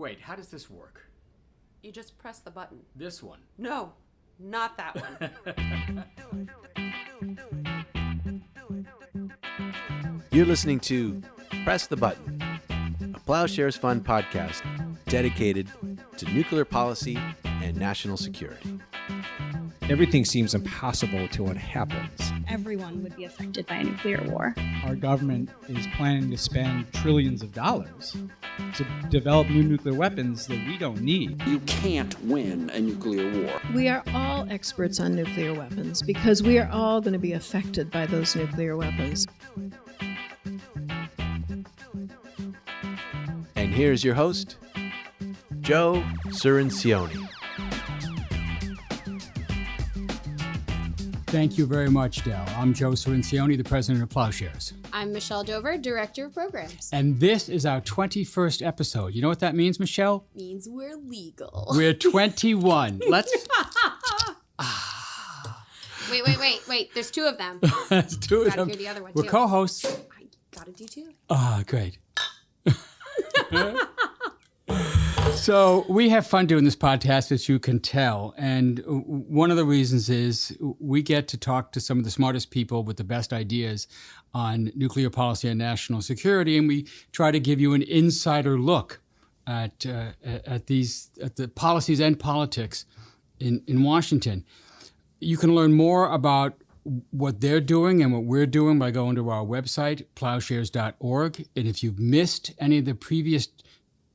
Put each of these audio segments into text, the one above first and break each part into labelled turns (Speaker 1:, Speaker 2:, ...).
Speaker 1: Wait, how does this work?
Speaker 2: You just press the button.
Speaker 1: This one?
Speaker 2: No, not that one.
Speaker 3: You're listening to Press the Button, a Ploughshares Fund podcast dedicated to nuclear policy and national security.
Speaker 4: Everything seems impossible until it happens.
Speaker 5: Everyone would be affected by a nuclear war.
Speaker 6: Our government is planning to spend trillions of dollars to develop new nuclear weapons that we don't need.
Speaker 7: You can't win a nuclear war.
Speaker 8: We are all experts on nuclear weapons because we are all going to be affected by those nuclear weapons.
Speaker 3: And here's your host, Joe Cirincione.
Speaker 9: Thank you very much, Del. I'm Joe Cirincione, the president of Ploughshares.
Speaker 10: I'm Michelle Dover, director of programs.
Speaker 9: And this is our 21st episode. You know what that means, Michelle?
Speaker 10: Means we're legal.
Speaker 9: We're 21. Let's...
Speaker 10: Wait. There's two of them.
Speaker 9: There's two of them.
Speaker 10: Gotta hear the other one,
Speaker 9: We're
Speaker 10: too.
Speaker 9: co-hosts.
Speaker 10: I gotta do two.
Speaker 9: Great. So we have fun doing this podcast, as you can tell. And one of the reasons is we get to talk to some of the smartest people with the best ideas on nuclear policy and national security. And we try to give you an insider look at the policies and politics in Washington. You can learn more about what they're doing and what we're doing by going to our website, ploughshares.org. And if you've missed any of the previous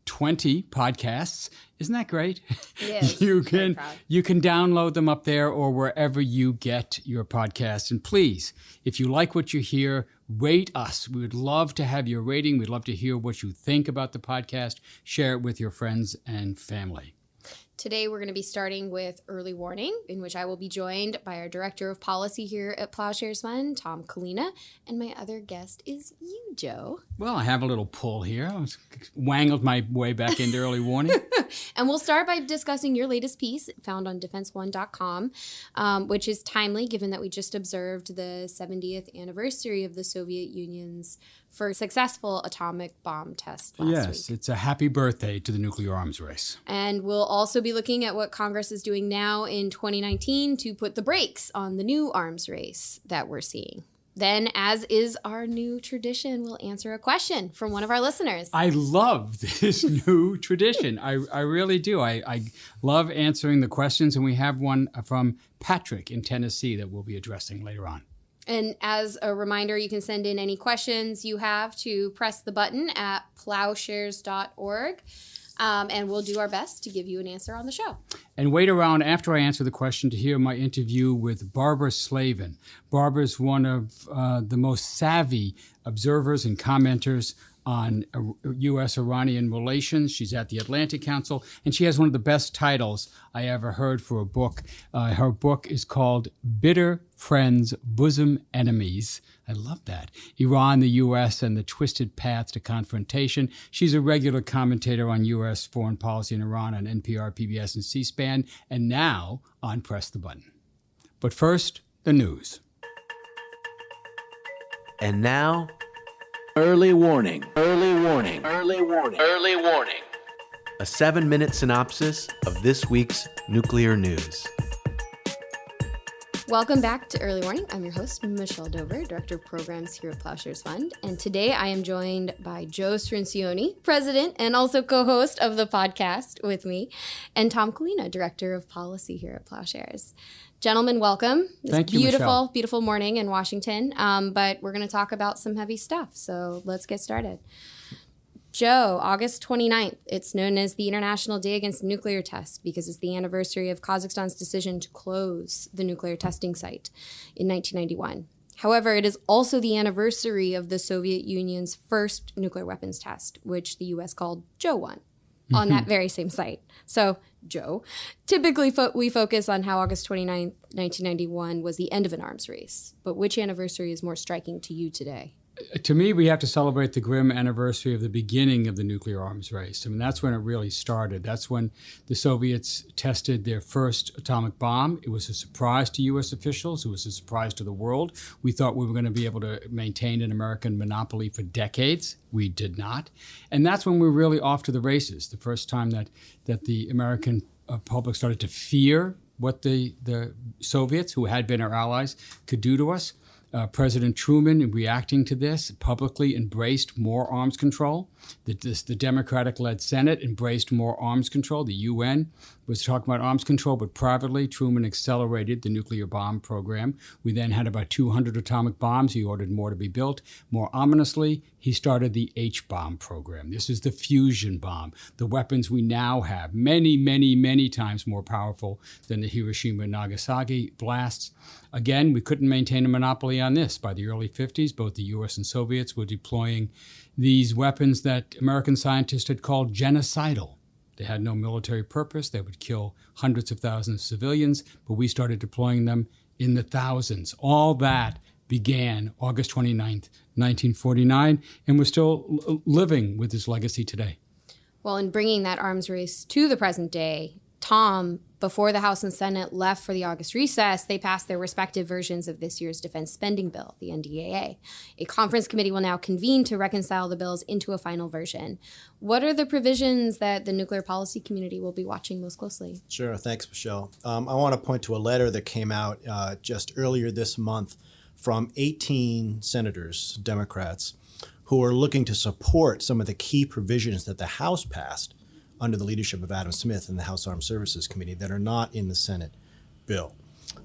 Speaker 9: 20 podcasts, isn't that great?
Speaker 10: It is.
Speaker 9: You can download them up there or wherever you get your podcasts. And please, if you like what you hear, rate us. We would love to have your rating. We'd love to hear what you think about the podcast. Share it with your friends and family.
Speaker 10: Today, we're going to be starting with Early Warning, in which I will be joined by our Director of Policy here at Ploughshares Fund, Tom Collina, and my other guest is you, Joe.
Speaker 9: Well, I have a little pull here. I wangled my way back into Early Warning.
Speaker 10: And we'll start by discussing your latest piece found on defenseone.com, which is timely given that we just observed the 70th anniversary of the Soviet Union's first successful atomic bomb test last week.
Speaker 9: Yes, it's a happy birthday to the nuclear arms race.
Speaker 10: And we'll also be looking at what Congress is doing now in 2019 to put the brakes on the new arms race that we're seeing. Then, as is our new tradition, we'll answer a question from one of our listeners.
Speaker 9: I love this new tradition. I really do. I love answering the questions, and we have one from Patrick in Tennessee that we'll be addressing later on.
Speaker 10: And as a reminder, you can send in any questions you have to press the button at ploughshares.org. And we'll do our best to give you an answer on the show.
Speaker 9: And wait around after I answer the question to hear my interview with Barbara Slavin. Barbara's one of the most savvy observers and commenters on U.S.-Iranian relations. She's at the Atlantic Council, and she has one of the best titles I ever heard for a book. Her book is called Bitter Friends, Bosom Enemies. I love that. Iran, the U.S., and the Twisted Path to Confrontation. She's a regular commentator on U.S. foreign policy in Iran on NPR, PBS, and C-SPAN, and now on Press the Button. But first, the news.
Speaker 3: And now, Early Warning. Early Warning. Early Warning. Early Warning. A 7-minute synopsis of this week's nuclear news.
Speaker 10: Welcome back to Early Warning. I'm your host, Michelle Dover, Director of Programs here at Ploughshares Fund. And today I am joined by Joe Cirincione, President and also co-host of the podcast with me, and Tom Collina, Director of Policy here at Ploughshares. Gentlemen, welcome.
Speaker 9: Thank you, Michelle.
Speaker 10: Beautiful morning in Washington, but we're going to talk about some heavy stuff. So let's get started. Joe, August 29th, it's known as the International Day Against Nuclear Tests because it's the anniversary of Kazakhstan's decision to close the nuclear testing site in 1991. However, it is also the anniversary of the Soviet Union's first nuclear weapons test, which the U.S. called Joe 1 on that very same site. So, Joe, typically we focus on how August 29th, 1991 was the end of an arms race. But which anniversary is more striking to you today?
Speaker 9: To me, we have to celebrate the grim anniversary of the beginning of the nuclear arms race. I mean, that's when it really started. That's when the Soviets tested their first atomic bomb. It was a surprise to U.S. officials. It was a surprise to the world. We thought we were going to be able to maintain an American monopoly for decades. We did not. And that's when we were really off to the races, the first time that the American public started to fear what the Soviets, who had been our allies, could do to us. President Truman, in reacting to this, publicly embraced more arms control. The Democratic-led Senate embraced more arms control. The UN was talking about arms control, but privately, Truman accelerated the nuclear bomb program. We then had about 200 atomic bombs. He ordered more to be built. More ominously, he started the H-bomb program. This is the fusion bomb, the weapons we now have, many, many, many times more powerful than the Hiroshima and Nagasaki blasts. Again, we couldn't maintain a monopoly on this. By the early 50s, both the U.S. and Soviets were deploying these weapons that American scientists had called genocidal. They had no military purpose. They would kill hundreds of thousands of civilians, but we started deploying them in the thousands. All that began August 29th, 1949, and we're still living with this legacy today.
Speaker 10: Well, in bringing that arms race to the present day, Tom, before the House and Senate left for the August recess, they passed their respective versions of this year's defense spending bill, the NDAA. A conference committee will now convene to reconcile the bills into a final version. What are the provisions that the nuclear policy community will be watching most closely?
Speaker 1: Sure. Thanks, Michelle. I want to point to a letter that came out just earlier this month from 18 senators, Democrats, who are looking to support some of the key provisions that the House passed under the leadership of Adam Smith and the House Armed Services Committee that are not in the Senate bill.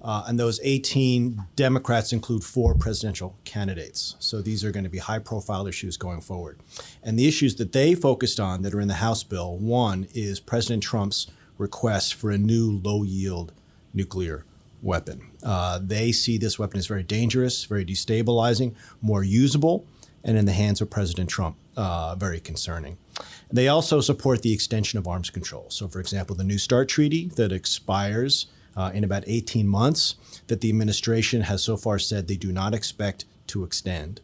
Speaker 1: And those 18 Democrats include 4 presidential candidates. So these are going to be high-profile issues going forward. And the issues that they focused on that are in the House bill, one is President Trump's request for a new low-yield nuclear weapon. They see this weapon as very dangerous, very destabilizing, more usable, and in the hands of President Trump, very concerning. They also support the extension of arms control. So, for example, the New START treaty that expires in about 18 months, that the administration has so far said they do not expect to extend.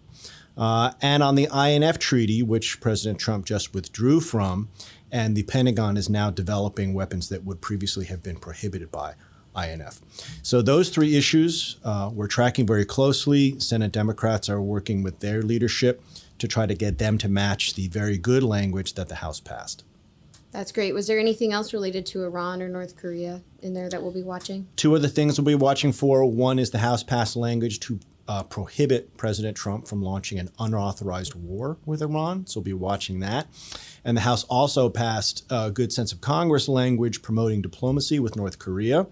Speaker 1: And on the INF treaty, which President Trump just withdrew from, and the Pentagon is now developing weapons that would previously have been prohibited by INF. So those 3 issues we're tracking very closely. Senate Democrats are working with their leadership to try to get them to match the very good language that the House passed.
Speaker 10: That's great. Was there anything else related to Iran or North Korea in there that we'll be watching? 2
Speaker 1: other things we'll be watching for. One is the House passed language to prohibit President Trump from launching an unauthorized war with Iran. So we'll be watching that. And the House also passed a good sense of Congress language promoting diplomacy with North Korea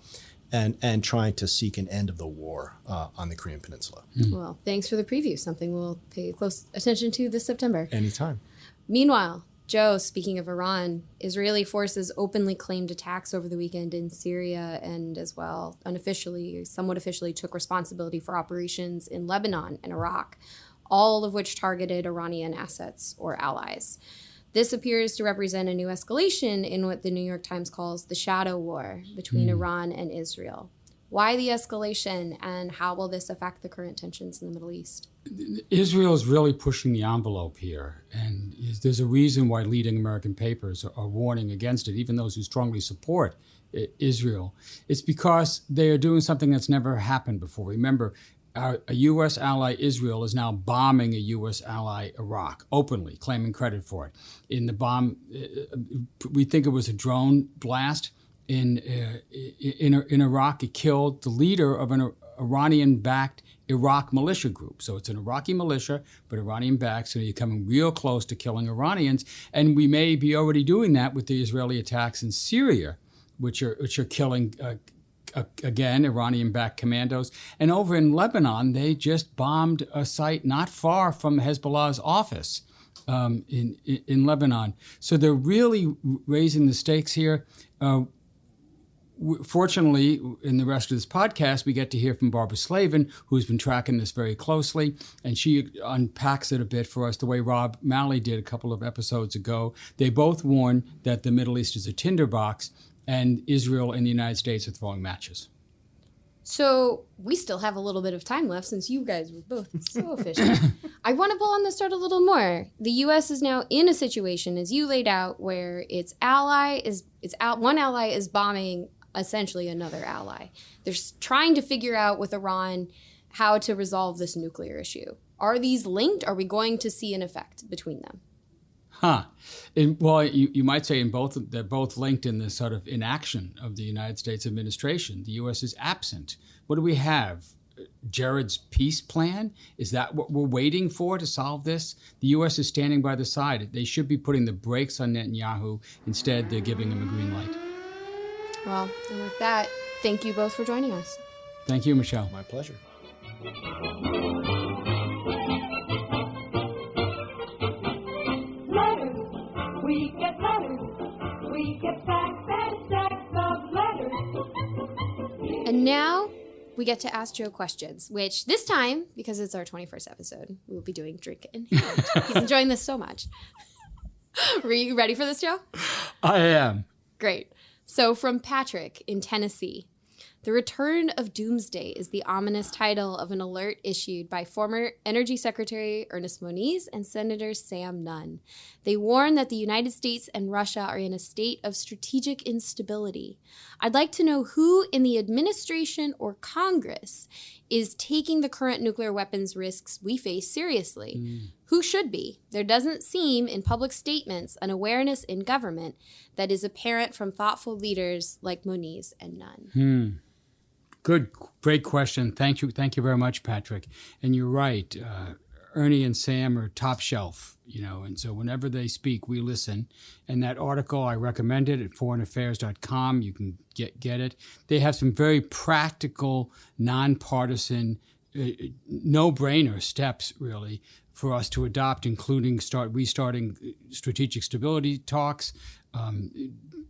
Speaker 1: and trying to seek an end of the war on the Korean Peninsula.
Speaker 10: Well, thanks for the preview, something we'll pay close attention to this September.
Speaker 1: Anytime.
Speaker 10: Meanwhile, Joe, speaking of Iran, Israeli forces openly claimed attacks over the weekend in Syria and as well, unofficially, somewhat officially, took responsibility for operations in Lebanon and Iraq, all of which targeted Iranian assets or allies. This appears to represent a new escalation in what the New York Times calls the shadow war between Iran and Israel. Why the escalation, and how will this affect the current tensions in the Middle East?
Speaker 9: Israel is really pushing the envelope here, and there's a reason why leading American papers are warning against it, even those who strongly support Israel. It's because they are doing something that's never happened before. Remember, a U.S. ally, Israel, is now bombing a U.S. ally, Iraq, openly, claiming credit for it. In the bomb, we think it was a drone blast in Iraq. It killed the leader of an Iranian-backed Iraq militia group. So it's an Iraqi militia, but Iranian-backed, so you're coming real close to killing Iranians. And we may be already doing that with the Israeli attacks in Syria, which are killing again, Iranian-backed commandos. And over in Lebanon, they just bombed a site not far from Hezbollah's office in Lebanon. So they're really raising the stakes here. Fortunately, in the rest of this podcast, we get to hear from Barbara Slavin, who's been tracking this very closely, and she unpacks it a bit for us the way Rob Malley did a couple of episodes ago. They both warn that the Middle East is a tinderbox, and Israel and the United States are throwing matches.
Speaker 10: So we still have a little bit of time left since you guys were both so efficient. I want to pull on this thread a little more. The U.S. is now in a situation, as you laid out, where one ally is bombing essentially another ally. They're trying to figure out with Iran how to resolve this nuclear issue. Are these linked? Are we going to see an effect between them?
Speaker 9: Well, you might say they're both linked in the sort of inaction of the United States administration. The U.S. is absent. What do we have? Jared's peace plan? Is that what we're waiting for to solve this? The U.S. is standing by the side. They should be putting the brakes on Netanyahu. Instead, they're giving him a green light.
Speaker 10: Well, and with that, thank you both for joining us.
Speaker 9: Thank you, Michelle.
Speaker 1: My pleasure.
Speaker 11: We get letters, we get stacks and stacks of letters.
Speaker 10: And now we get to ask Joe questions, which this time, because it's our 21st episode, we will be doing Drink in Hand. He's enjoying this so much. Are you ready for this, Joe?
Speaker 9: I am.
Speaker 10: Great. So from Patrick in Tennessee. The Return of Doomsday is the ominous title of an alert issued by former Energy Secretary Ernest Moniz and Senator Sam Nunn. They warn that the United States and Russia are in a state of strategic instability. I'd like to know who in the administration or Congress is taking the current nuclear weapons risks we face seriously. Who should be? There doesn't seem in public statements an awareness in government that is apparent from thoughtful leaders like Moniz and Nunn.
Speaker 9: Good, great question. Thank you very much, Patrick. And you're right. Ernie and Sam are top shelf, and so whenever they speak, we listen. And that article, I recommend it at foreignaffairs.com. You can get it. They have some very practical, nonpartisan, no-brainer steps, really, for us to adopt, including restarting strategic stability talks,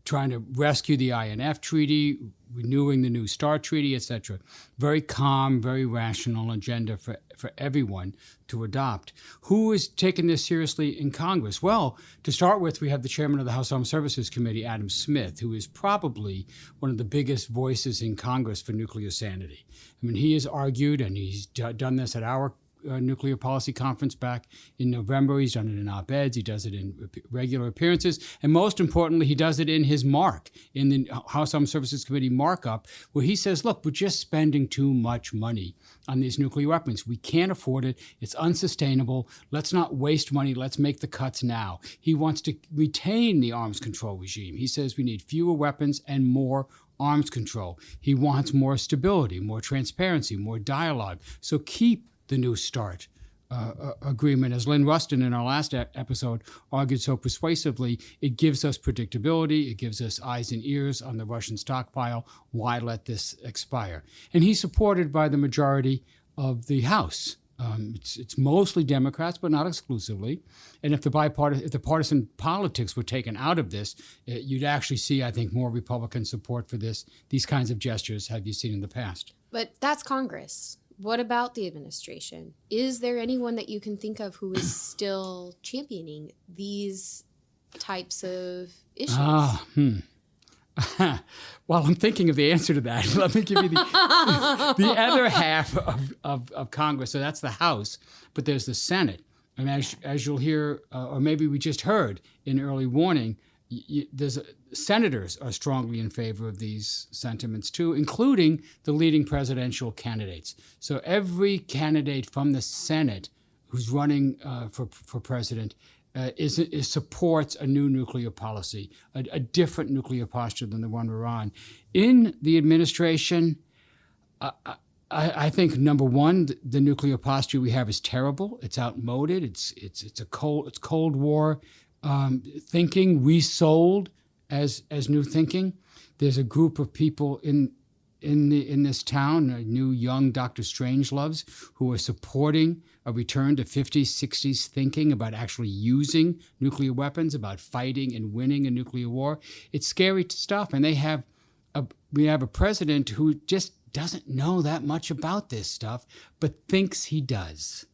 Speaker 9: trying to rescue the INF Treaty, renewing the New START Treaty, etc. Very calm, very rational agenda for everyone to adopt. Who is taking this seriously in Congress? Well, to start with, we have the chairman of the House Armed Services Committee, Adam Smith, who is probably one of the biggest voices in Congress for nuclear sanity. I mean, he has argued, and he's done this at our nuclear policy conference back in November. He's done it in op-eds. He does it in regular appearances. And most importantly, he does it in his mark, in the House Armed Services Committee markup, where he says, look, we're just spending too much money on these nuclear weapons. We can't afford it. It's unsustainable. Let's not waste money. Let's make the cuts now. He wants to retain the arms control regime. He says we need fewer weapons and more arms control. He wants more stability, more transparency, more dialogue. So keep the New START agreement. As Lynn Rustin in our last episode argued so persuasively, it gives us predictability, it gives us eyes and ears on the Russian stockpile. Why let this expire? And he's supported by the majority of the House. It's mostly Democrats, but not exclusively. And if the partisan politics were taken out of this, you'd actually see, I think, more Republican support for these kinds of gestures have you seen in the past.
Speaker 10: But that's Congress. What about the administration? Is there anyone that you can think of who is still championing these types of issues?
Speaker 9: Well, I'm thinking of the answer to that. Let me give you the other half of Congress. So that's the House, but there's the Senate. And as you'll hear, or maybe we just heard in early warning, senators are strongly in favor of these sentiments too, including the leading presidential candidates. So every candidate from the Senate who's running for president supports a new nuclear policy, a different nuclear posture than the one we're on. In the administration, I think number one, the nuclear posture we have is terrible. It's outmoded. It's Cold War thinking resold as new thinking. There's a group of people in this town, new young Dr. Strangeloves, who are supporting a return to 50s, 60s thinking about actually using nuclear weapons, about fighting and winning a nuclear war. It's scary stuff, and we have a president who just doesn't know that much about this stuff, but thinks he does.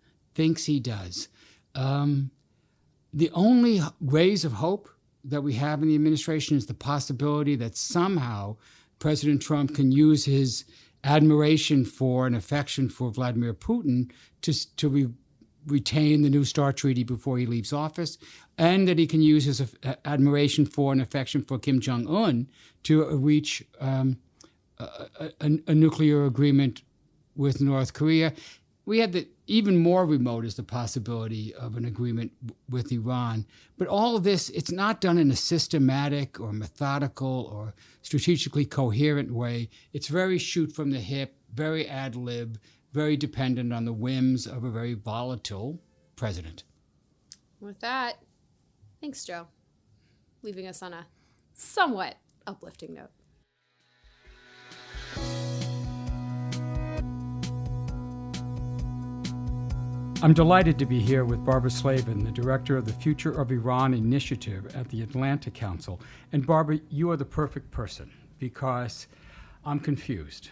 Speaker 9: The only rays of hope that we have in the administration is the possibility that somehow President Trump can use his admiration for and affection for Vladimir Putin to retain the New START treaty before he leaves office, and that he can use his admiration for and affection for Kim Jong-un to reach a nuclear agreement with North Korea. We had even more remote is the possibility of an agreement with Iran. But all of this, it's not done in a systematic or methodical or strategically coherent way. It's very shoot from the hip, very ad lib, very dependent on the whims of a very volatile president.
Speaker 10: With that, thanks, Joe. Leaving us on a somewhat uplifting note.
Speaker 9: I'm delighted to be here with Barbara Slavin, the director of the Future of Iran Initiative at the Atlantic Council. And Barbara, you are the perfect person because I'm confused.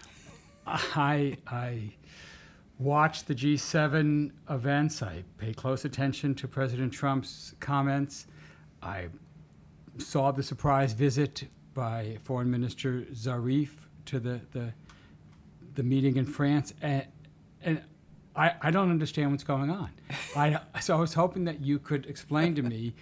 Speaker 9: I watch the G7 events. I pay close attention to President Trump's comments. I saw the surprise visit by Foreign Minister Zarif to the meeting in France, and I don't understand what's going on. So I was hoping that you could explain to me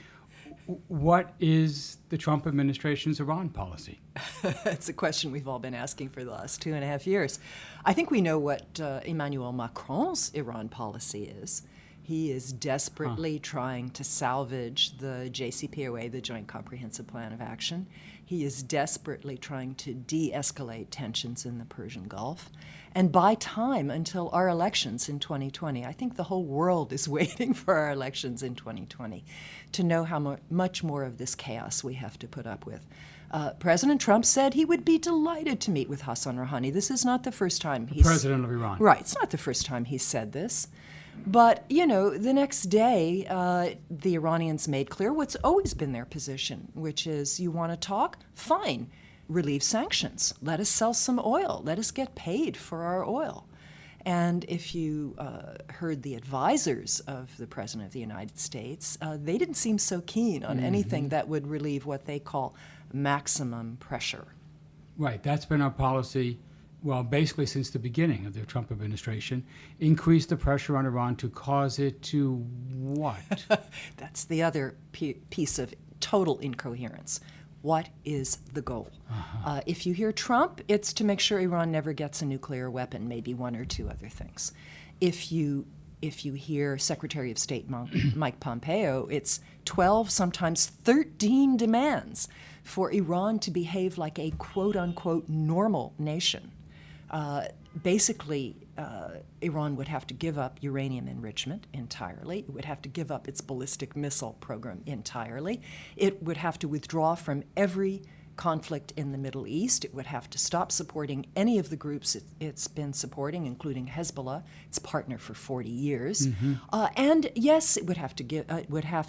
Speaker 9: what is the Trump administration's Iran policy?
Speaker 12: It's a question we've all been asking for the last 2.5 years. I think we know what Emmanuel Macron's Iran policy is. He is desperately trying to salvage the JCPOA, the Joint Comprehensive Plan of Action. He is desperately trying to de-escalate tensions in the Persian Gulf and buy time until our elections in 2020. I think the whole world is waiting for our elections in 2020 to know how much more of this chaos we have to put up with. President Trump said he would be delighted to meet with Hassan Rouhani. This is not the first time he's...
Speaker 9: President of Iran.
Speaker 12: Right, it's not the first time he's said this. But, you know, the next day, the Iranians made clear what's always been their position, which is you want to talk? Fine. Relieve sanctions. Let us sell some oil. Let us get paid for our oil. And if you heard the advisors of the President of the United States, they didn't seem so keen on anything that would relieve what they call maximum pressure.
Speaker 9: Right. That's been our policy. Well, basically since the beginning of the Trump administration, increase the pressure on Iran to cause it to what?
Speaker 12: That's the other piece of total incoherence. What is the goal? If you hear Trump, it's to make sure Iran never gets a nuclear weapon, maybe one or two other things. If you hear Secretary of State Mike Pompeo, it's 12, sometimes 13 demands for Iran to behave like a quote-unquote normal nation. Basically, Iran would have to give up uranium enrichment entirely. It would have to give up its ballistic missile program entirely. It would have to withdraw from every conflict in the Middle East. It would have to stop supporting any of the groups it's been supporting, including Hezbollah, its partner for 40 years. And yes, it would have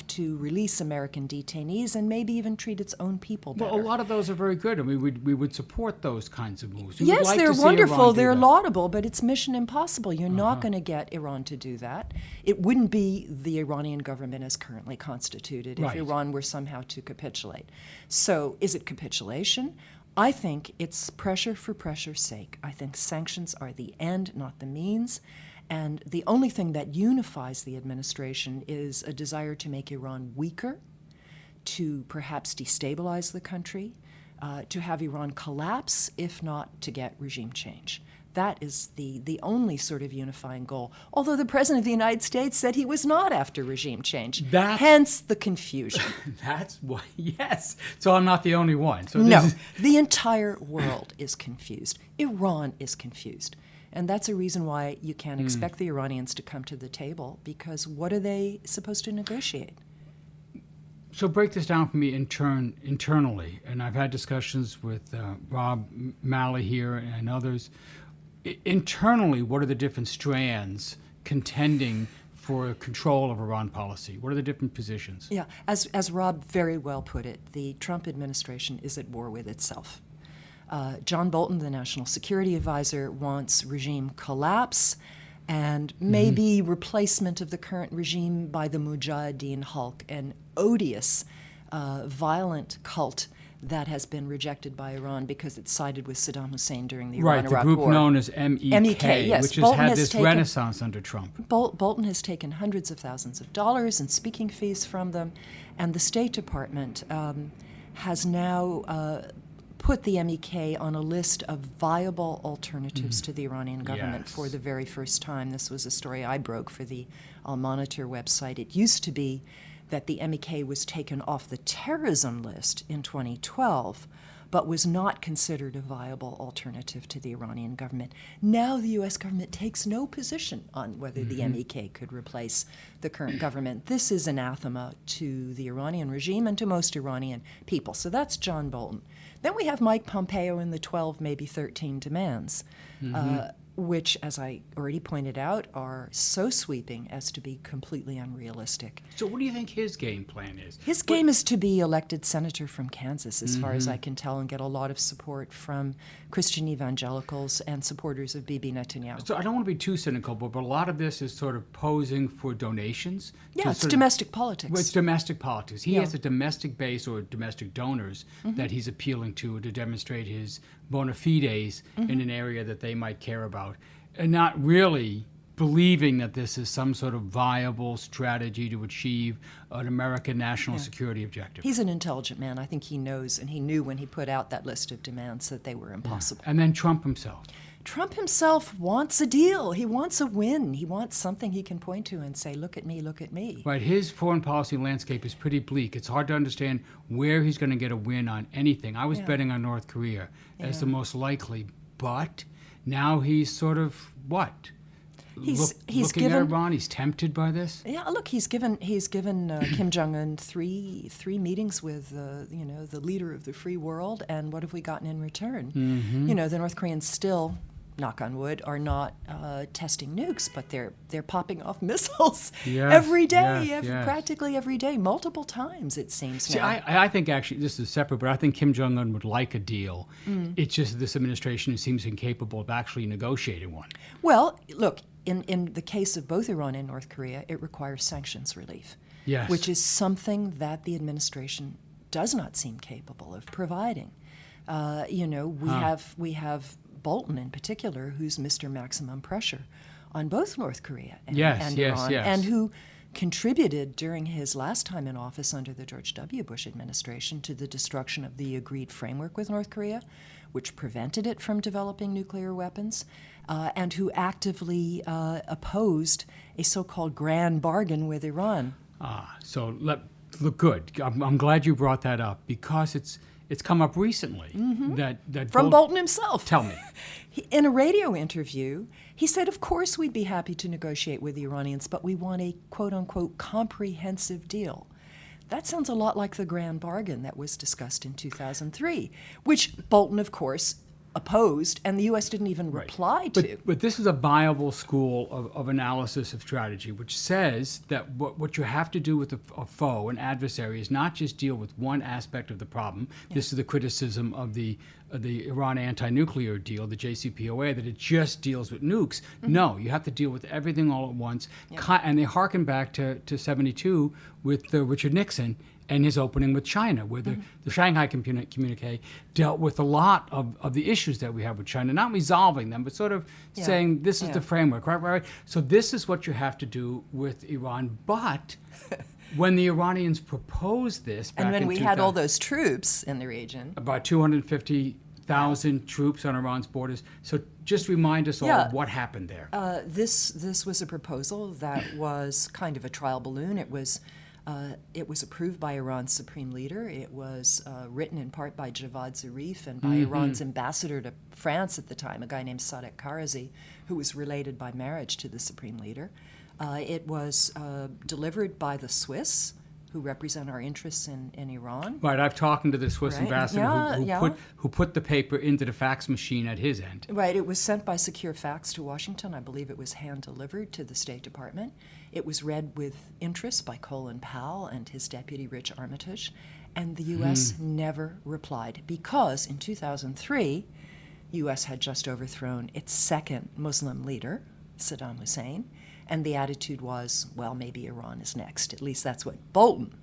Speaker 12: to release American detainees and maybe even treat its own people better.
Speaker 9: Well, a lot of those are very good. I mean, we would support those kinds of moves.
Speaker 12: Yes, they're wonderful. They're laudable, but it's mission impossible. You're not going to get Iran to do that. It wouldn't be the Iranian government as currently constituted if Iran were somehow to capitulate. So is it capitulation? I think it's pressure for pressure's sake. I think sanctions are the end, not the means. And the only thing that unifies the administration is a desire to make Iran weaker, to perhaps destabilize the country, to have Iran collapse, if not to get regime change. That is the only sort of unifying goal. Although the President of the United States said he was not after regime change. Hence the confusion.
Speaker 9: That's why, yes. So I'm not the only one. So
Speaker 12: no, the entire world is confused. Iran is confused. And that's a reason why you can't expect the Iranians to come to the table, because what are they supposed to negotiate?
Speaker 9: So break this down for me internally. And I've had discussions with Rob Malley here and others. Internally, what are the different strands contending for control of Iran policy? What are the different positions?
Speaker 12: Yeah, as Rob very well put it, the Trump administration is at war with itself. John Bolton, the National Security Advisor, wants regime collapse and maybe replacement of the current regime by the Mujahideen Hulk, an odious, violent cult that has been rejected by Iran because it sided with Saddam Hussein during the
Speaker 9: Right, the
Speaker 12: Iran-Iraq
Speaker 9: group
Speaker 12: War.
Speaker 9: known as MEK,
Speaker 12: yes.
Speaker 9: which has
Speaker 12: Bolton
Speaker 9: had
Speaker 12: has
Speaker 9: this
Speaker 12: taken-
Speaker 9: renaissance under Trump.
Speaker 12: Bolton has taken hundreds of thousands of dollars in speaking fees from them, and the State Department has now put the MEK on a list of viable alternatives to the Iranian government for the very first time. This was a story I broke for the Al Monitor website. It used to be that the MEK was taken off the terrorism list in 2012, but was not considered a viable alternative to the Iranian government. Now the U.S. government takes no position on whether the MEK could replace the current government. This is anathema to the Iranian regime and to most Iranian people. So that's John Bolton. Then we have Mike Pompeo and the 12, maybe 13 demands, which, as I already pointed out, are so sweeping as to be completely unrealistic.
Speaker 9: So what do you think his game plan is?
Speaker 12: His game is to be elected senator from Kansas, as far as I can tell, and get a lot of support from Christian evangelicals and supporters of Bibi Netanyahu.
Speaker 9: So I don't want to be too cynical, but a lot of this is sort of posing for donations.
Speaker 12: Yeah, it's domestic politics.
Speaker 9: Well, it's domestic politics. He has a domestic base or domestic donors that he's appealing to demonstrate his bona fides in an area that they might care about, and not really believing that this is some sort of viable strategy to achieve an American national security objective.
Speaker 12: He's an intelligent man. I think he knows, and he knew when he put out that list of demands that they were impossible.
Speaker 9: And then Trump himself.
Speaker 12: Trump himself wants a deal. He wants a win. He wants something he can point to and say, look at me, look at me.
Speaker 9: Right, his foreign policy landscape is pretty bleak. It's hard to understand where he's going to get a win on anything. I was betting on North Korea as the most likely, but now he's sort of what?
Speaker 12: He's
Speaker 9: looking
Speaker 12: given
Speaker 9: at Iran. He's tempted by this.
Speaker 12: Yeah, look, he's given Kim Jong Un three meetings with the leader of the free world, and what have we gotten in return? The North Koreans still, knock on wood, are not testing nukes, but they're popping off missiles every day, practically every day, multiple times it seems.
Speaker 9: See, I think actually this is separate, but I think Kim Jong Un would like a deal. It's just this administration seems incapable of actually negotiating one.
Speaker 12: Well, look. In the case of both Iran and North Korea, it requires sanctions relief, which is something that the administration does not seem capable of providing. We have Bolton in particular, who's Mr. Maximum Pressure on both North Korea and Iran, and who contributed during his last time in office under the George W. Bush administration to the destruction of the agreed framework with North Korea, which prevented it from developing nuclear weapons, and who actively opposed a so-called grand bargain with Iran.
Speaker 9: So look good. I'm glad you brought that up because it's come up recently. That
Speaker 12: from Bolton himself.
Speaker 9: Tell me.
Speaker 12: In a radio interview, he said, of course we'd be happy to negotiate with the Iranians, but we want a quote-unquote comprehensive deal. That sounds a lot like the grand bargain that was discussed in 2003, which Bolton, of course, opposed, and the U.S. didn't even reply to.
Speaker 9: But this is a viable school of analysis of strategy, which says that what you have to do with a foe, an adversary, is not just deal with one aspect of the problem. This is the criticism of the Iran anti-nuclear deal, the JCPOA, that it just deals with nukes. No, you have to deal with everything all at once. And they harken back to 72 with Richard Nixon and his opening with China, where the Shanghai communique dealt with a lot of the issues that we have with China, not resolving them, but sort of saying this is the framework, right? So this is what you have to do with Iran. But when the Iranians proposed this back
Speaker 12: and when
Speaker 9: in
Speaker 12: we had all those troops in the region,
Speaker 9: about 250,000 troops on Iran's borders. So just remind us all of what happened there.
Speaker 12: This was a proposal that was kind of a trial balloon. It was approved by Iran's supreme leader. It was written in part by Javad Zarif and by Iran's ambassador to France at the time, a guy named Sadek Karazi, who was related by marriage to the supreme leader. It was delivered by the Swiss, who represent our interests in Iran.
Speaker 9: Right, I've talked to the Swiss ambassador who put the paper into the fax machine at his end.
Speaker 12: Right, it was sent by secure fax to Washington. I believe it was hand-delivered to the State Department. It was read with interest by Colin Powell and his deputy, Rich Armitage, and the U.S. never replied because in 2003, U.S. had just overthrown its second Muslim leader, Saddam Hussein, and the attitude was, well, maybe Iran is next. At least that's what Bolton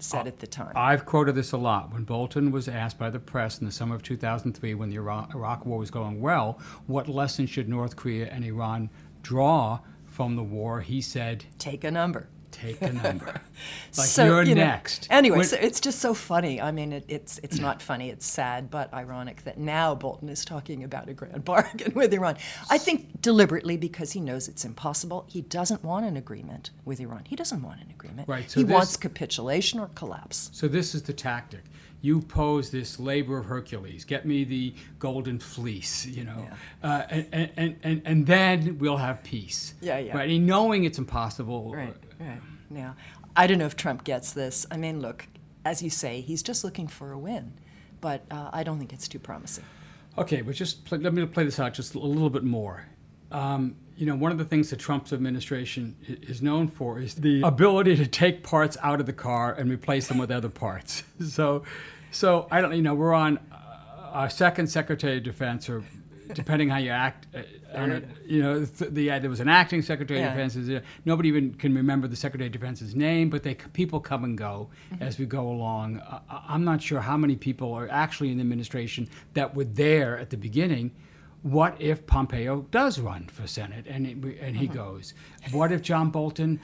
Speaker 12: said at the time.
Speaker 9: I've quoted this a lot. When Bolton was asked by the press in the summer of 2003, when the Iraq War was going well, what lessons should North Korea and Iran draw from the war, he said,
Speaker 12: take a number.
Speaker 9: Take a number. Like,
Speaker 12: so,
Speaker 9: you're
Speaker 12: you know,
Speaker 9: next.
Speaker 12: Anyway, so it's just so funny. I mean, it's not funny. It's sad, but ironic that now Bolton is talking about a grand bargain with Iran. I think deliberately because he knows it's impossible. He doesn't want an agreement with Iran. He doesn't want an agreement.
Speaker 9: Right, so
Speaker 12: he wants capitulation or collapse.
Speaker 9: So this is the tactic. You pose this labor of Hercules. Get me the golden fleece, you know, and then we'll have peace.
Speaker 12: Yeah.
Speaker 9: Right, and knowing it's impossible.
Speaker 12: Right. Now, I don't know if Trump gets this. I mean, look, as you say, he's just looking for a win, but I don't think it's too promising.
Speaker 9: Okay, but let me play this out just a little bit more. You know, one of the things that Trump's administration is known for is the ability to take parts out of the car and replace them with other parts. So I don't, you know, we're on our second Secretary of Defense, or depending how you act on it, you know, there was an acting Secretary of Defense. Nobody even can remember the Secretary of Defense's name, but people come and go as we go along. I'm not sure how many people are actually in the administration that were there at the beginning. What if Pompeo does run for Senate and he goes? What if John Bolton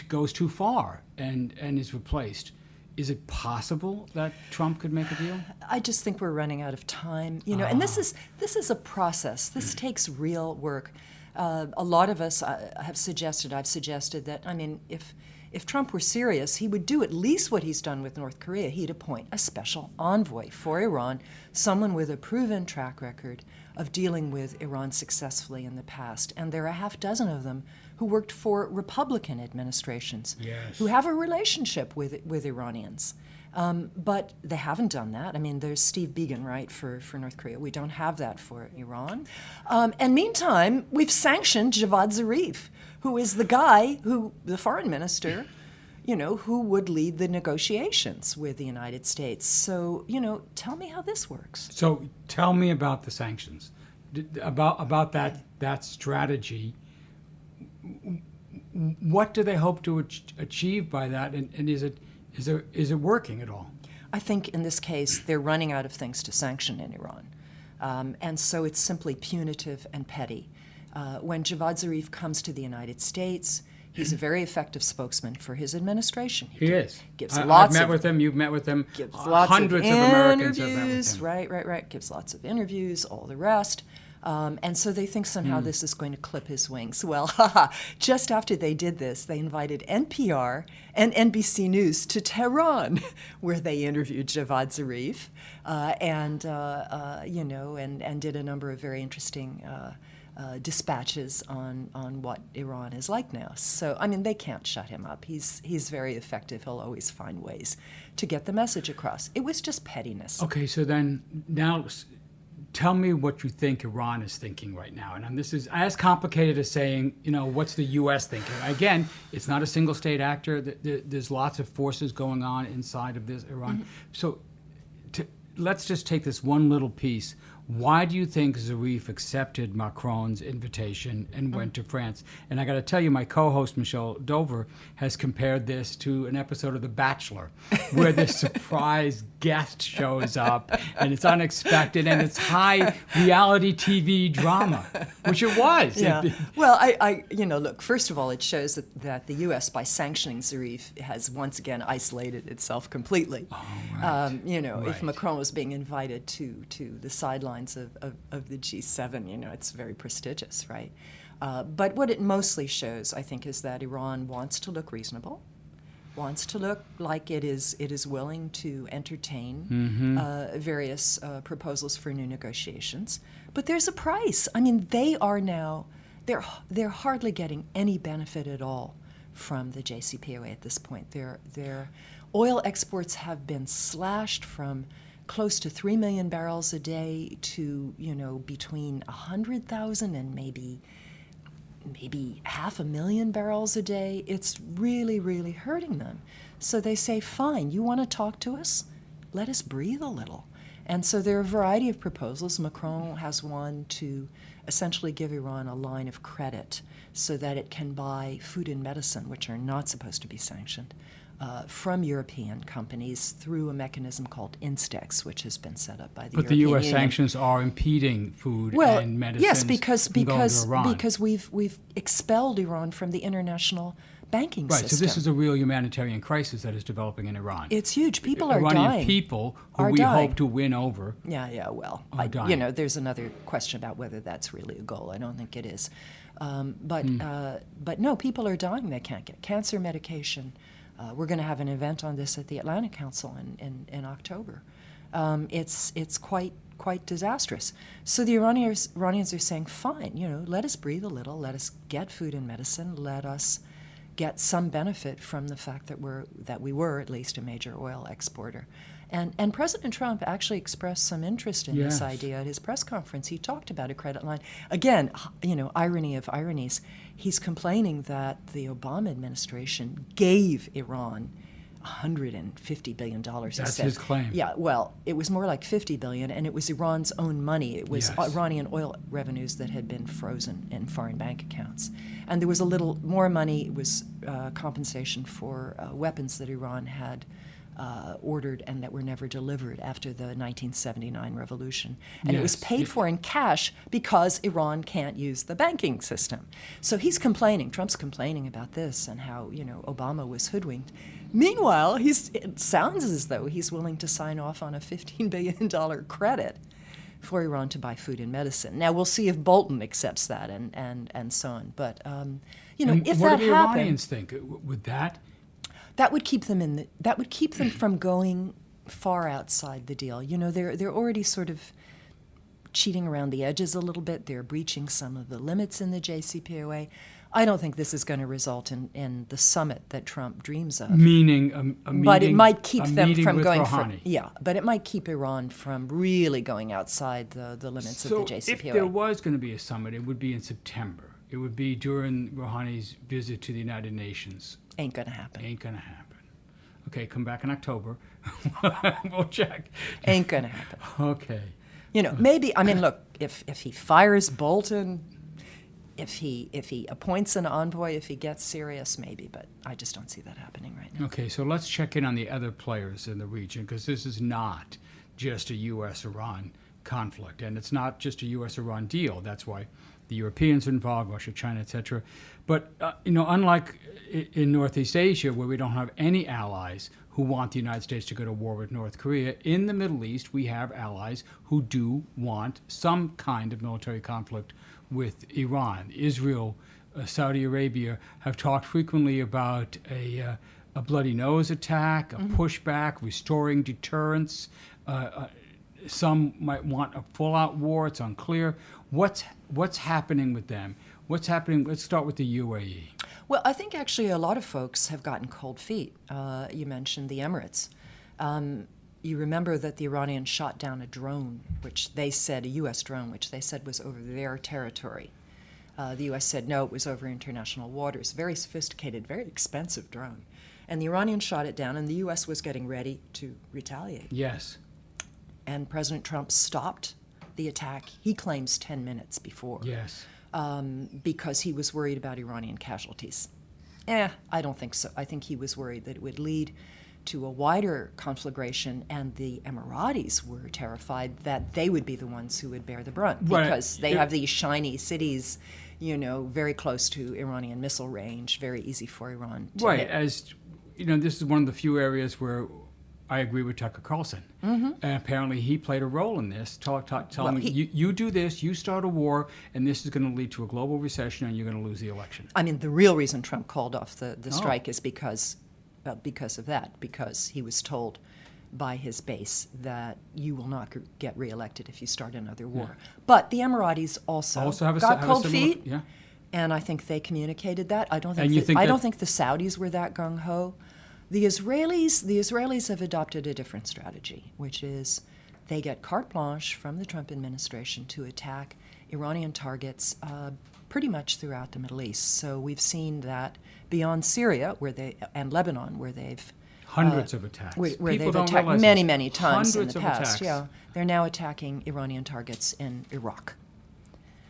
Speaker 9: goes too far and is replaced? Is it possible that Trump could make a deal?
Speaker 12: I just think we're running out of time, you know. And this is a process. This takes real work. A lot of us I've suggested that, I mean, if Trump were serious, he would do at least what he's done with North Korea. He'd appoint a special envoy for Iran, someone with a proven track record of dealing with Iran successfully in the past. And there are a half dozen of them who worked for Republican administrations, who have a relationship with Iranians. But they haven't done that. I mean, there's Steve Biegun, right, for North Korea. We don't have that for Iran. And meantime, we've sanctioned Javad Zarif, who is the guy the foreign minister, you know, who would lead the negotiations with the United States. So, you know, tell me how this works.
Speaker 9: So tell me about the sanctions, about that strategy. What do they hope to achieve by that, and is it working at all?
Speaker 12: I think in this case they're running out of things to sanction in Iran, and so it's simply punitive and petty. When Javad Zarif comes to the United States, he's a very effective spokesman for his administration.
Speaker 9: He is.
Speaker 12: I've
Speaker 9: met with him. You've met with him.
Speaker 12: Gives lots
Speaker 9: hundreds of Americans have met with him.
Speaker 12: Right. Gives lots of interviews, all the rest. And so they think somehow this is going to clip his wings. Well, just after they did this, they invited NPR and NBC News to Tehran, where they interviewed Javad Zarif, and did a number of very interesting dispatches on what Iran is like now. So, I mean, they can't shut him up. He's very effective. He'll always find ways to get the message across. It was just pettiness.
Speaker 9: Okay, so then now tell me what you think Iran is thinking right now. And this is as complicated as saying, you know, what's the U.S. thinking? Again, it's not a single state actor. There's lots of forces going on inside of this Iran. So let's just take this one little piece. Why do you think Zarif accepted Macron's invitation and went to France? And I got to tell you, my co-host, Michelle Dover, has compared this to an episode of The Bachelor, where this surprise guest shows up, and it's unexpected, and it's high reality TV drama, which it was.
Speaker 12: Yeah. Well, I look, first of all, it shows that the U.S., by sanctioning Zarif, has once again isolated itself completely.
Speaker 9: Oh, right.
Speaker 12: If Macron was being invited to the sidelines of the G7, it's very prestigious, right? But what it mostly shows, I think, is that Iran wants to look reasonable, wants to look like it is willing to entertain various proposals for new negotiations. But there's a price. I mean, they are now, they're hardly getting any benefit at all from the JCPOA at this point. Their oil exports have been slashed from close to 3 million barrels a day to, between 100,000 and maybe 500,000 barrels a day. It's really, really hurting them. So they say, fine, you want to talk to us? Let us breathe a little. And so there are a variety of proposals. Macron has one to essentially give Iran a line of credit so that it can buy food and medicine, which are not supposed to be sanctioned, from European companies through a mechanism called Instex, which has been set up by the
Speaker 9: But the
Speaker 12: European
Speaker 9: U.S.
Speaker 12: Union.
Speaker 9: sanctions are impeding food
Speaker 12: Well,
Speaker 9: and medicines
Speaker 12: yes, because
Speaker 9: from going to Iran.
Speaker 12: we've expelled Iran from the international banking
Speaker 9: Right,
Speaker 12: system.
Speaker 9: so this is a real humanitarian crisis that is developing in Iran.
Speaker 12: It's huge. People are
Speaker 9: Iranian
Speaker 12: dying.
Speaker 9: people who
Speaker 12: are
Speaker 9: we
Speaker 12: dying.
Speaker 9: hope to win over.
Speaker 12: Yeah, well,
Speaker 9: are dying.
Speaker 12: there's another question about whether that's really a goal. I don't think it is. But no, people are dying. They can't get cancer medication. We're going to have an event on this at the Atlantic Council in October. It's quite disastrous. So the Iranians are saying, fine, let us breathe a little, let us get food and medicine, let us get some benefit from the fact that we were at least a major oil exporter. And President Trump actually expressed some interest in this idea at his press conference. He talked about a credit line. Again, irony of ironies. He's complaining that the Obama administration gave Iran $150 billion.
Speaker 9: That's his claim.
Speaker 12: Yeah, well, it was more like $50 billion, and it was Iran's own money. It was Iranian oil revenues that had been frozen in foreign bank accounts. And there was a little more money. It was compensation for weapons that Iran had ordered and that were never delivered after the 1979 revolution. And it was paid for in cash because Iran can't use the banking system. So he's complaining, Trump's complaining about this and how, Obama was hoodwinked. Meanwhile, it sounds as though he's willing to sign off on a $15 billion credit for Iran to buy food and medicine. Now, we'll see if Bolton accepts that and so on. But, if
Speaker 9: what
Speaker 12: that
Speaker 9: do the
Speaker 12: happened...
Speaker 9: Iranians think? Would that...
Speaker 12: That would keep them from going far outside the deal. They're already sort of cheating around the edges a little bit. They're breaching some of the limits in the JCPOA. I don't think this is going to result in the summit that Trump dreams of.
Speaker 9: Meaning a meeting.
Speaker 12: But it might keep them from
Speaker 9: with
Speaker 12: going.
Speaker 9: Rouhani.
Speaker 12: But it might keep Iran from really going outside the limits of the JCPOA.
Speaker 9: So if there was going to be a summit, it would be in September. It would be during Rouhani's visit to the United Nations.
Speaker 12: Ain't gonna happen.
Speaker 9: Ain't gonna happen. Okay, come back in October. We'll check.
Speaker 12: Ain't gonna happen.
Speaker 9: Okay.
Speaker 12: Maybe. I mean, look. If he fires Bolton, if he appoints an envoy, if he gets serious, maybe. But I just don't see that happening right now.
Speaker 9: Okay, so let's check in on the other players in the region, because this is not just a U.S.-Iran conflict, and it's not just a U.S.-Iran deal. That's why the Europeans are involved, Russia, China, etc. But, unlike in Northeast Asia, where we don't have any allies who want the United States to go to war with North Korea, in the Middle East, we have allies who do want some kind of military conflict with Iran. Israel, Saudi Arabia have talked frequently about a bloody nose attack, a pushback, restoring deterrence. Some might want a full-out war. It's unclear. What's happening with them? What's happening? Let's start with the UAE.
Speaker 12: Well, I think actually a lot of folks have gotten cold feet. You mentioned the Emirates. You remember that the Iranians shot down a drone, a U.S. drone, which they said was over their territory. The U.S. said, no, it was over international waters. Very sophisticated, very expensive drone. And the Iranians shot it down, and the U.S. was getting ready to retaliate.
Speaker 9: Yes.
Speaker 12: And President Trump stopped the attack, he claims 10 minutes before.
Speaker 9: Yes.
Speaker 12: Because he was worried about Iranian casualties. I don't think so. I think he was worried that it would lead to a wider conflagration, and the Emiratis were terrified that they would be the ones who would bear the brunt, because they have these shiny cities, very close to Iranian missile range, very easy for Iran to hit.
Speaker 9: As this is one of the few areas where I agree with Tucker Carlson. And apparently he played a role in this, telling you do this, you start a war, and this is going to lead to a global recession, and you're going to lose the election.
Speaker 12: I mean, the real reason Trump called off the strike is because of that, because he was told by his base that you will not get reelected if you start another war. Yeah. But the Emiratis also got cold feet, and I think they communicated that. I don't think the Saudis were that gung-ho. The Israelis have adopted a different strategy, which is they get carte blanche from the Trump administration to attack Iranian targets pretty much throughout the Middle East. So we've seen that beyond Syria, and Lebanon, where they've
Speaker 9: hundreds of attacks.
Speaker 12: Where they've attacked many times in the past. Yeah, they're now attacking Iranian targets in Iraq.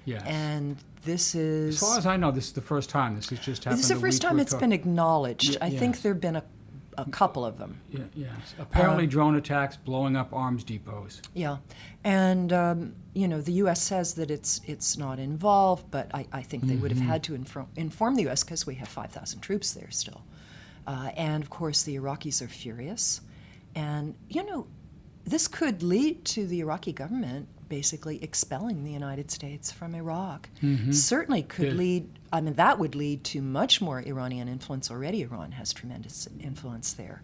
Speaker 9: Yes.
Speaker 12: And this is,
Speaker 9: as far as I know, this is the first time this has just happened.
Speaker 12: This is the first time it's been acknowledged. I think there've been a couple of them.
Speaker 9: Yeah, yes. Apparently drone attacks blowing up arms depots.
Speaker 12: Yeah, and the U.S. says that it's not involved, but I think they would have had to inform the U.S. because we have 5,000 troops there still. And of course the Iraqis are furious. And, this could lead to the Iraqi government basically expelling the United States from Iraq. Certainly could lead, that would lead to much more Iranian influence. Already Iran has tremendous influence there.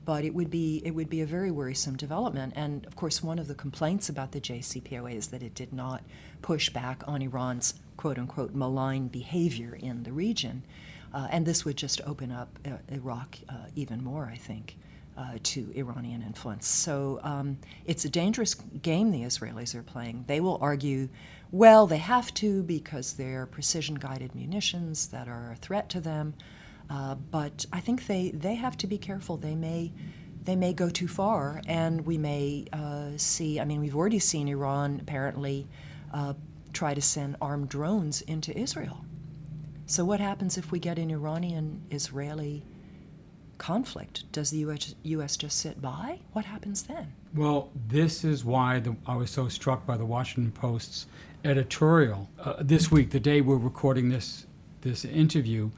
Speaker 12: But it would be a very worrisome development. And of course, one of the complaints about the JCPOA is that it did not push back on Iran's quote-unquote malign behavior in the region. And this would just open up Iraq even more, I think, to Iranian influence. So it's a dangerous game the Israelis are playing. They will argue, well, they have to because they're precision-guided munitions that are a threat to them. But I think they have to be careful. They may go too far, and we may see. We've already seen Iran apparently try to send armed drones into Israel. So what happens if we get an Iranian-Israeli conflict? Does the U.S. just sit by? What happens then?
Speaker 9: Well, this is why I was so struck by the Washington Post's editorial this week, the day we're recording this interview.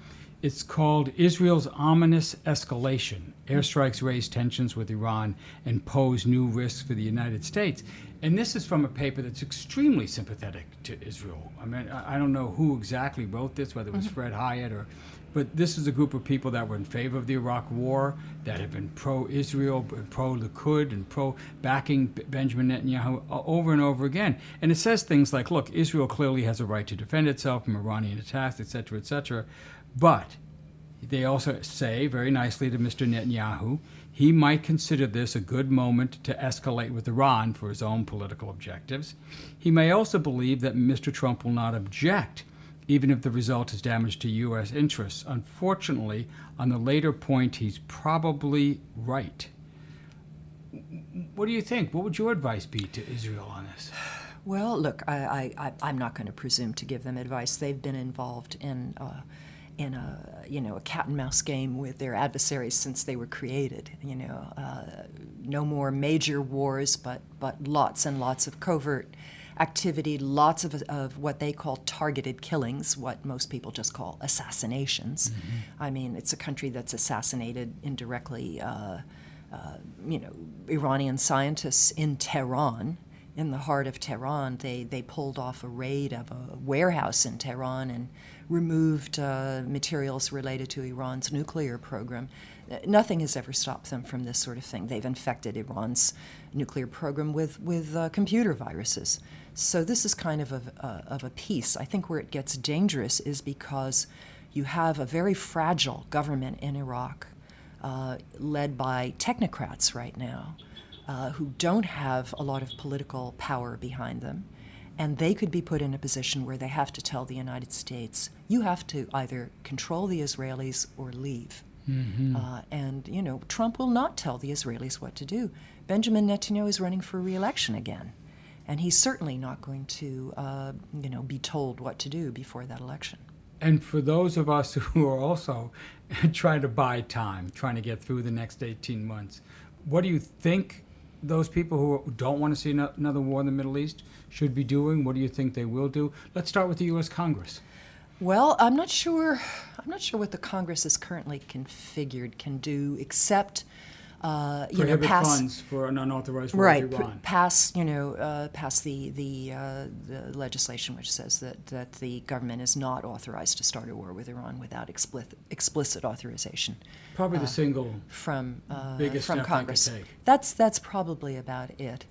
Speaker 9: It's called Israel's Ominous Escalation. Airstrikes raise tensions with Iran and pose new risks for the United States. And this is from a paper that's extremely sympathetic to Israel. I don't know who exactly wrote this, whether it was Fred Hyatt but this is a group of people that were in favor of the Iraq War, that have been pro-Israel, pro-Likud, and pro-backing Benjamin Netanyahu over and over again. And it says things like, look, Israel clearly has a right to defend itself from Iranian attacks, et cetera, but they also say very nicely to Mr. Netanyahu, he might consider this a good moment to escalate with Iran for his own political objectives. He may also believe that Mr. Trump will not object, even if the result is damage to U.S. interests. Unfortunately, on the later point, he's probably right. What do you think? What would your advice be to Israel on this?
Speaker 12: Well, look, I'm not going to presume to give them advice. They've been involved in a cat and mouse game with their adversaries since they were created. No more major wars, but lots and lots of covert activity, lots of what they call targeted killings, what most people just call assassinations. It's a country that's assassinated indirectly, Iranian scientists in Tehran, in the heart of Tehran. They pulled off a raid of a warehouse in Tehran and removed materials related to Iran's nuclear program. Nothing has ever stopped them from this sort of thing. They've infected Iran's nuclear program with computer viruses. So this is kind of a piece. I think where it gets dangerous is because you have a very fragile government in Iraq led by technocrats right now who don't have a lot of political power behind them. And they could be put in a position where they have to tell the United States, you have to either control the Israelis or leave. And Trump will not tell the Israelis what to do. Benjamin Netanyahu is running for re-election again. And he's certainly not going to, be told what to do before that election.
Speaker 9: And for those of us who are also trying to buy time, trying to get through the next 18 months, what do you think those people who don't want to see another war in the Middle East should be doing? What do you think they will do? Let's start with the U.S. Congress.
Speaker 12: Well, I'm not sure what the Congress is currently configured can do, except
Speaker 9: prohibit funds for an unauthorized war with Iran.
Speaker 12: Pass the legislation which says that the government is not authorized to start a war with Iran without explicit authorization.
Speaker 9: Probably the single biggest
Speaker 12: from
Speaker 9: step
Speaker 12: Congress.
Speaker 9: they could take.
Speaker 12: That's probably about it.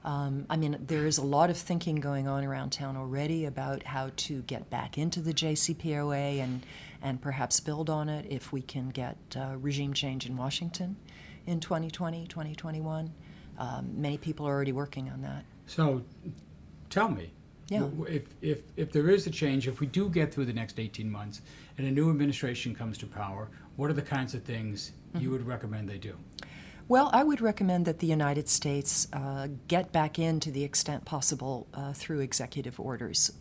Speaker 12: There is a lot of thinking going on around town already about how to get back into the JCPOA and perhaps build on it if we can get regime change in Washington in 2020, 2021. Many people are already working on that.
Speaker 9: So tell me, if there is a change, if we do get through the next 18 months and a new administration comes to power, what are the kinds of things you would recommend they do?
Speaker 12: Well, I would recommend that the United States get back in to the extent possible through executive orders,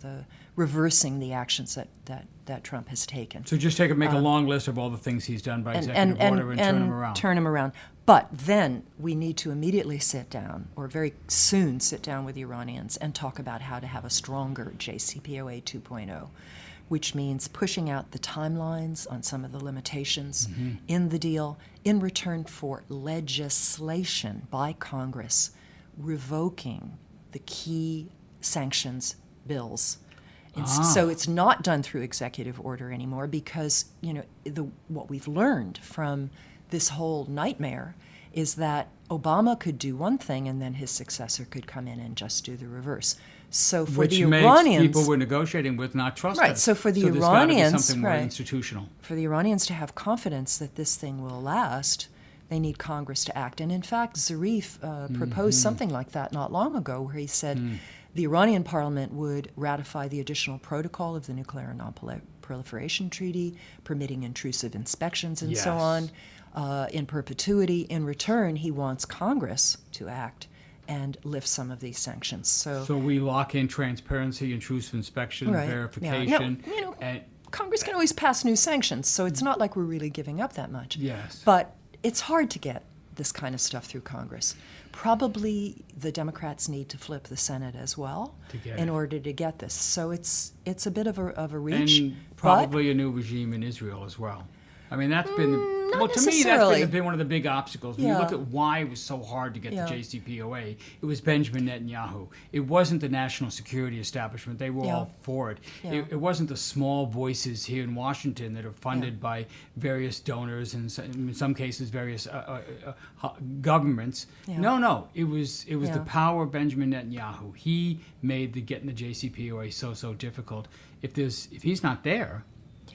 Speaker 12: reversing the actions that Trump has taken.
Speaker 9: So just make a long list of all the things he's done by executive order and turn them around.
Speaker 12: Turn them around. But then we need to immediately sit down, or very soon sit down with the Iranians and talk about how to have a stronger JCPOA 2.0, which means pushing out the timelines on some of the limitations in the deal in return for legislation by Congress revoking the key sanctions bills. And so it's not done through executive order anymore because, what we've learned from this whole nightmare is that Obama could do one thing and then his successor could come in and just do the reverse. So for the Iranians,
Speaker 9: people we're negotiating with not trust
Speaker 12: right.
Speaker 9: us.
Speaker 12: So for the
Speaker 9: Iranians,
Speaker 12: Iranians,
Speaker 9: something more institutional.
Speaker 12: For the Iranians to have confidence that this thing will last, they need Congress to act. And in fact, Zarif proposed something like that not long ago, where he said the Iranian parliament would ratify the additional protocol of the Nuclear Non-Proliferation Treaty, permitting intrusive inspections and so on, in perpetuity. In return, he wants Congress to act and lift some of these sanctions. So
Speaker 9: we lock in transparency, intrusive inspection, verification.
Speaker 12: Yeah. Now, Congress can always pass new sanctions, so it's not like we're really giving up that much.
Speaker 9: Yes.
Speaker 12: But it's hard to get this kind of stuff through Congress. Probably the Democrats need to flip the Senate as well in order to get this. So it's a bit of a reach.
Speaker 9: And probably a new regime in Israel as well. I mean, that's been, to me, that's been one of the big obstacles. When you look at why it was so hard to get the JCPOA, it was Benjamin Netanyahu. It wasn't the national security establishment. They were all for it. It wasn't the small voices here in Washington that are funded by various donors and in some cases various governments. No. It was the power of Benjamin Netanyahu. He made getting the JCPOA so difficult. If he's not there,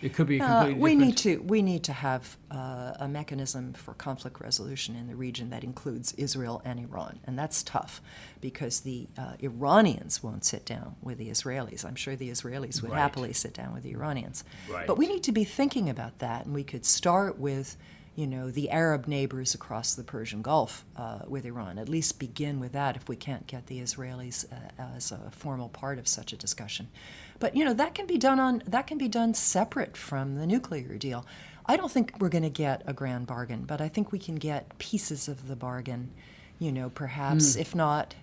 Speaker 9: it could be a completely different...
Speaker 12: We need to have a mechanism for conflict resolution in the region that includes Israel and Iran, and that's tough because the Iranians won't sit down with the Israelis. I'm sure the Israelis would happily sit down with the Iranians.
Speaker 9: Right.
Speaker 12: But we need to be thinking about that, and we could start with the Arab neighbors across the Persian Gulf with Iran. At least begin with that if we can't get the Israelis as a formal part of such a discussion. But that can be done separate from the nuclear deal. I don't think we're going to get a grand bargain, but I think we can get pieces of the bargain. Perhaps if not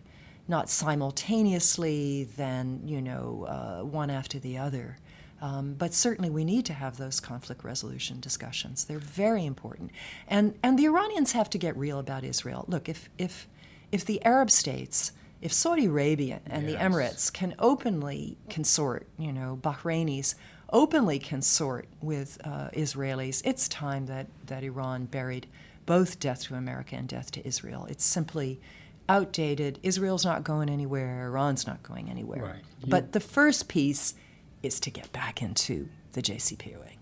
Speaker 12: simultaneously, then one after the other. But certainly we need to have those conflict resolution discussions. They're very important. And the Iranians have to get real about Israel. Look, if the Arab states, if Saudi Arabia and the Emirates can openly consort, Bahrainis openly consort with Israelis, it's time that Iran buried both death to America and death to Israel. It's simply outdated. Israel's not going anywhere. Iran's not going anywhere.
Speaker 9: Right.
Speaker 12: But the first piece is to get back into the JCPOA.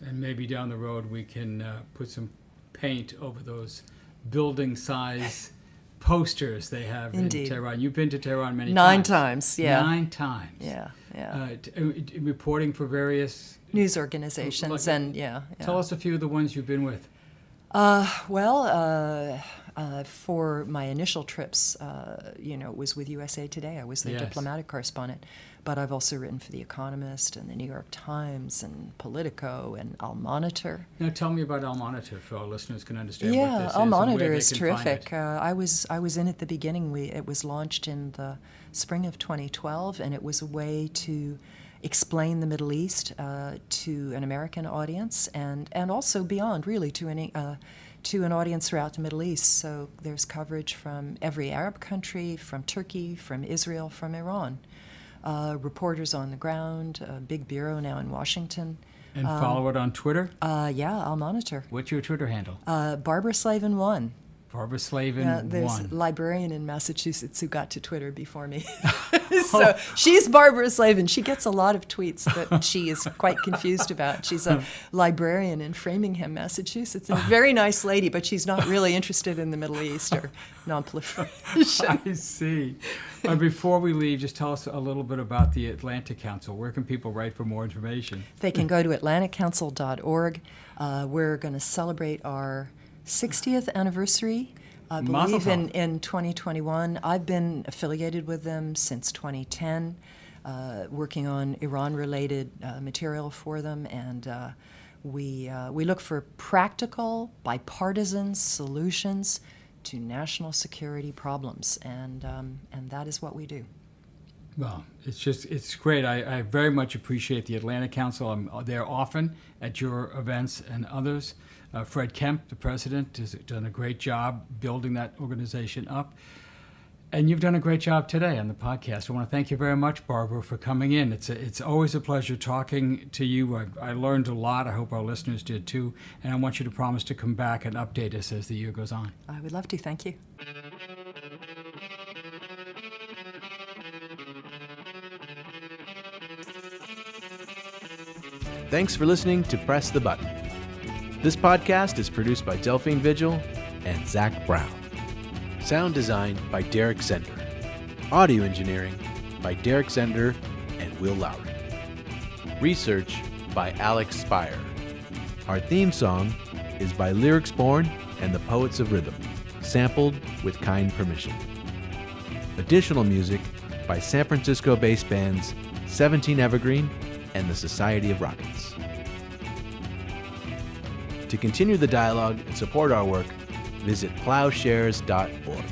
Speaker 9: And maybe down the road we can put some paint over those building-size posters they have in Tehran. You've been to Tehran many times.
Speaker 12: 9 times, yeah.
Speaker 9: 9 times.
Speaker 12: Yeah.
Speaker 9: Reporting for various...
Speaker 12: news organizations,
Speaker 9: Tell us a few of the ones you've been with.
Speaker 12: For my initial trips, it was with USA Today. I was their diplomatic correspondent. But I've also written for The Economist and The New York Times and Politico and Al Monitor.
Speaker 9: Now tell me about Al Monitor so our listeners can understand what this is.
Speaker 12: Al Monitor is
Speaker 9: and where they can
Speaker 12: terrific.
Speaker 9: find
Speaker 12: I was in at the beginning. It was launched in the spring of 2012, and it was a way to explain the Middle East to an American audience and also beyond, really, to an audience throughout the Middle East. So there's coverage from every Arab country, from Turkey, from Israel, from Iran. Reporters on the ground, a big bureau now in Washington.
Speaker 9: And follow it on Twitter?
Speaker 12: I'll monitor.
Speaker 9: What's your Twitter handle?
Speaker 12: Barbara Slavin 1.
Speaker 9: Barbara Slavin
Speaker 12: there's
Speaker 9: 1.
Speaker 12: a librarian in Massachusetts who got to Twitter before me. So she's Barbara Slavin. She gets a lot of tweets that she is quite confused about. She's a librarian in Framingham, Massachusetts. And a very nice lady, but she's not really interested in the Middle East or non-proliferation.
Speaker 9: I see. Before we leave, just tell us a little bit about the Atlantic Council. Where can people write for more information?
Speaker 12: They can go to atlanticcouncil.org. We're going to celebrate our 60th anniversary, I
Speaker 9: Mazel
Speaker 12: believe,
Speaker 9: tov.
Speaker 12: in 2021. I've been affiliated with them since 2010, working on Iran-related material for them, and we look for practical, bipartisan solutions to national security problems, and that is what we do.
Speaker 9: Well, it's great. I very much appreciate the Atlantic Council. I'm there often at your events and others. Fred Kemp, the president, has done a great job building that organization up. And you've done a great job today on the podcast. I want to thank you very much, Barbara, for coming in. It's always a pleasure talking to you. I learned a lot. I hope our listeners did too. And I want you to promise to come back and update us as the year goes on.
Speaker 12: I would love to. Thank you.
Speaker 3: Thanks for listening to Press the Button. This podcast is produced by Delphine Vigil and Zach Brown. Sound design by Derek Zender. Audio engineering by Derek Zender and Will Lowry. Research by Alex Spire. Our theme song is by Lyrics Born and the Poets of Rhythm, sampled with kind permission. Additional music by San Francisco-based bands 17 Evergreen and the Society of Rockets. To continue the dialogue and support our work, visit ploughshares.org.